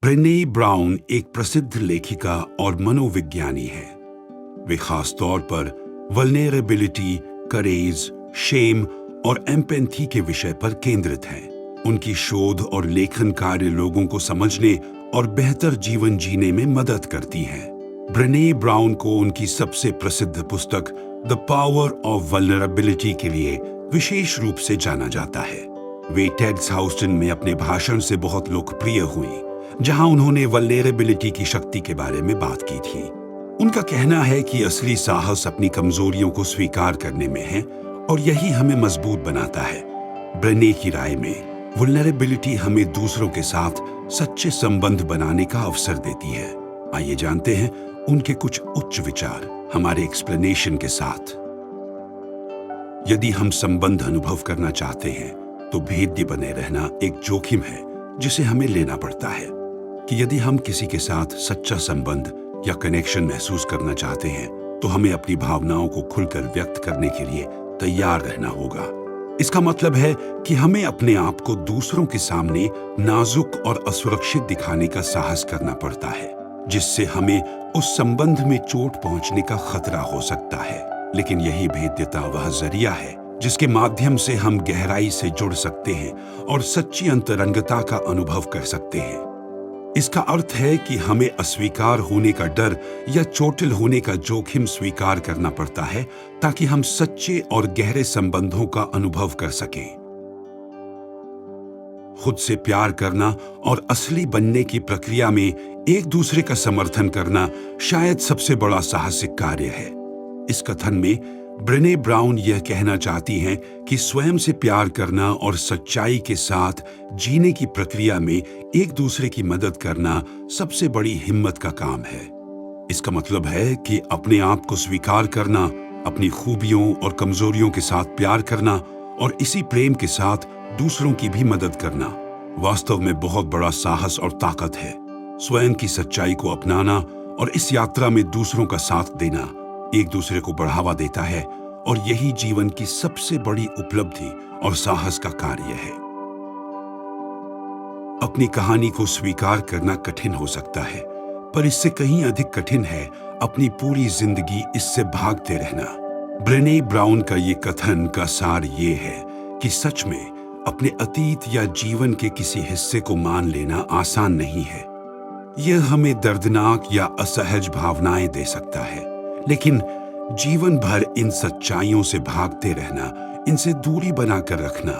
Brené brown एक प्रसिद्ध लेखिका और मनोविज्ञानी है। वे खास तौर पर वल्नरेबिलिटी, करेज, शेम और एम्पैथी के विषय पर केंद्रित हैं। उनकी शोध और लेखन कार्य लोगों को समझने और बेहतर जीवन जीने में मदद करती है। ब्रेने ब्राउन को उनकी सबसे प्रसिद्ध पुस्तक द पावर ऑफ वल्नरेबिलिटी के लिए विशेष रूप से जाना जाता है। वे टेड्स हाउस्टन में अपने भाषण से बहुत लोकप्रिय हुई, जहां उन्होंने वल्नरेबिलिटी की शक्ति के बारे में बात की थी। उनका कहना है कि असली साहस अपनी कमजोरियों को स्वीकार करने में है और यही हमें मजबूत बनाता है। ब्रेने की राय में वल्नरेबिलिटी हमें दूसरों के साथ सच्चे संबंध बनाने का अवसर देती है। आइए जानते हैं उनके कुछ उच्च विचार हमारे एक्सप्लेनेशन के साथ। यदि हम संबंध अनुभव करना चाहते हैं तो भेद्य बने रहना एक जोखिम है जिसे हमें लेना पड़ता है कि यदि हम किसी के साथ सच्चा संबंध या कनेक्शन महसूस करना चाहते हैं तो हमें अपनी भावनाओं को खुलकर व्यक्त करने के लिए तैयार रहना होगा। इसका मतलब है कि हमें अपने आप को दूसरों के सामने नाजुक और असुरक्षित दिखाने का साहस करना पड़ता है, जिससे हमें उस संबंध में चोट पहुंचने का खतरा हो सकता है। लेकिन यही भेद्यता वह जरिया है जिसके माध्यम से हम गहराई से जुड़ सकते हैं और सच्ची अंतरंगता का अनुभव कर सकते हैं। इसका अर्थ है कि हमें अस्वीकार होने का डर या चोटिल होने का जोखिम स्वीकार करना पड़ता है ताकि हम सच्चे और गहरे संबंधों का अनुभव कर सकें। खुद से प्यार करना और असली बनने की प्रक्रिया में एक दूसरे का समर्थन करना शायद सबसे बड़ा साहसिक कार्य है। इस कथन में ब्रेने ब्राउन यह कहना चाहती हैं कि स्वयं से प्यार करना और सच्चाई के साथ जीने की प्रक्रिया में एक दूसरे की मदद करना सबसे बड़ी हिम्मत का काम है। इसका मतलब है कि अपने आप को स्वीकार करना, अपनी खूबियों और कमजोरियों के साथ प्यार करना और इसी प्रेम के साथ दूसरों की भी मदद करना वास्तव में बहुत बड़ा साहस और ताकत है। स्वयं की सच्चाई को अपनाना और इस यात्रा में दूसरों का साथ देना एक दूसरे को बढ़ावा देता है और यही जीवन की सबसे बड़ी उपलब्धि और साहस का कार्य है। अपनी कहानी को स्वीकार करना कठिन हो सकता है, पर इससे कहीं अधिक कठिन है अपनी पूरी जिंदगी इससे भागते रहना। ब्रेने ब्राउन का ये कथन का सार ये है कि सच में अपने अतीत या जीवन के किसी हिस्से को मान लेना आसान नहीं है। यह हमें दर्दनाक या असहज भावनाएं दे सकता है, लेकिन जीवन भर इन सच्चाइयों से भागते रहना, इनसे दूरी बनाकर रखना,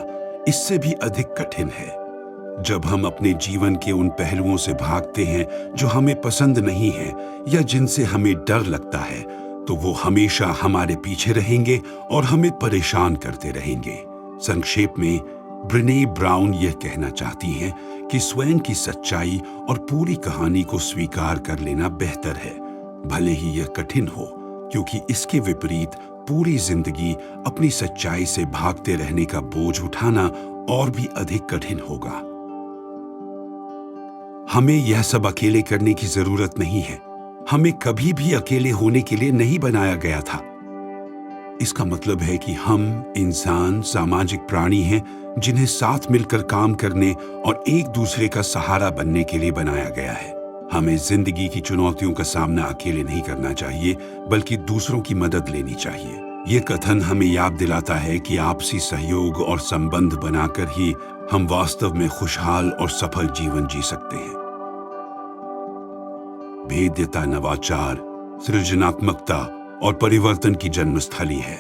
इससे भी अधिक कठिन है। जब हम अपने जीवन के उन पहलुओं से भागते हैं जो हमें पसंद नहीं है या जिनसे हमें डर लगता है, तो वो हमेशा हमारे पीछे रहेंगे और हमें परेशान करते रहेंगे। संक्षेप में ब्रेने ब्राउन यह कहना चाहती हैं कि स्वयं की सच्चाई और पूरी कहानी को स्वीकार कर लेना बेहतर है, भले ही यह कठिन हो, क्योंकि इसके विपरीत पूरी जिंदगी अपनी सच्चाई से भागते रहने का बोझ उठाना और भी अधिक कठिन होगा। हमें यह सब अकेले करने की जरूरत नहीं है। हमें कभी भी अकेले होने के लिए नहीं बनाया गया था। इसका मतलब है कि हम इंसान सामाजिक प्राणी हैं जिन्हें साथ मिलकर काम करने और एक दूसरे का सहारा बनने के लिए बनाया गया है। हमें जिंदगी की चुनौतियों का सामना अकेले नहीं करना चाहिए, बल्कि दूसरों की मदद लेनी चाहिए। ये कथन हमें याद दिलाता है कि आपसी सहयोग और संबंध बनाकर ही हम वास्तव में खुशहाल और सफल जीवन जी सकते हैं। भेद्यता नवाचार, सृजनात्मकता और परिवर्तन की जन्मस्थली है।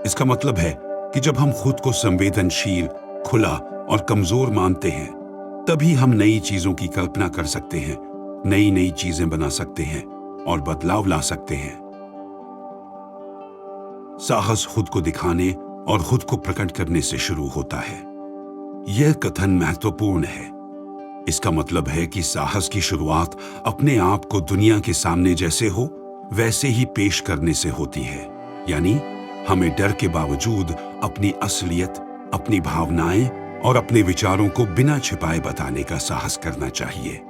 इसका मतलब है कि जब हम खुद को संवेदनशील, खुला और कमजोर मानते हैं, तभी हम नई चीजों की कल्पना कर सकते हैं, नई चीजें बना सकते हैं और बदलाव ला सकते हैं। साहस खुद को दिखाने और खुद को प्रकट करने से शुरू होता है। यह कथन महत्वपूर्ण है। इसका मतलब है कि साहस की शुरुआत अपने आप को दुनिया के सामने जैसे हो वैसे ही पेश करने से होती है। यानी हमें डर के बावजूद अपनी असलियत, अपनी भावनाएं और अपने विचारों को बिना छिपाए बताने का साहस करना चाहिए।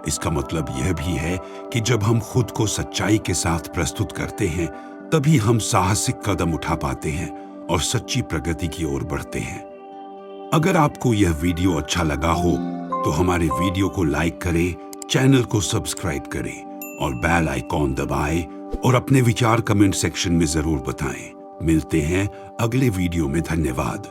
इसका मतलब यह भी है कि जब हम खुद को सच्चाई के साथ प्रस्तुत करते हैं, तभी हम साहसिक कदम उठा पाते हैं और सच्ची प्रगति की ओर बढ़ते हैं। अगर आपको यह वीडियो अच्छा लगा हो तो हमारे वीडियो को लाइक करें, चैनल को सब्सक्राइब करें और बेल आइकॉन दबाएं और अपने विचार कमेंट सेक्शन में जरूर बताएं। मिलते हैं अगले वीडियो में। धन्यवाद।